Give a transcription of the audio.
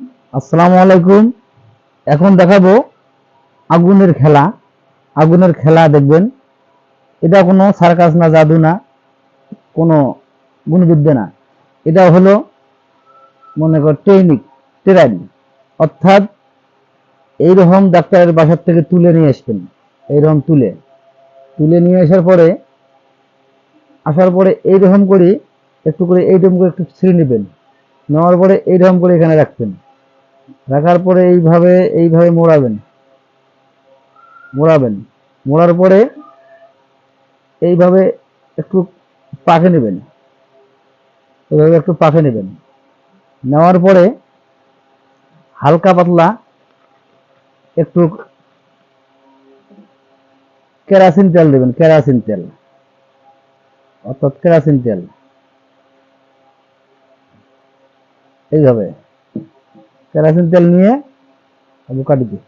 আসসালামু আলাইকুম। এখন দেখাবো আগুনের খেলা। আগুনের খেলা দেখবেন। এটা কোনো সার্কাস না, জাদু না, কোনো গুণবিদ্যা না। এটা হলো মনে কর ট্রেন। অর্থাৎ এইরকম ডাক্তারের বাসার থেকে তুলে নিয়ে আসবেন। এইরকম তুলে তুলে নিয়ে আসার পরে এইরকম করে একটু করে এইরকম করে একটু ছিঁড়ে নেবেন। নেওয়ার পরে এইরকম করে এখানে রাখবেন। রাখার পরে এইভাবে এইভাবে মোড়াবেন। মোড়ার পরে এইভাবে একটু পাকে নেবেন। এইভাবে একটু পাকে নেবেন। নেওয়ার পরে হালকা পাতলা একটু কেরাসিন তেল দেবেন। কেরাসিন তেল অর্থাৎ কেরাসিন তেল এইভাবে কেরাসিন তেল নিয়ে কাটিতে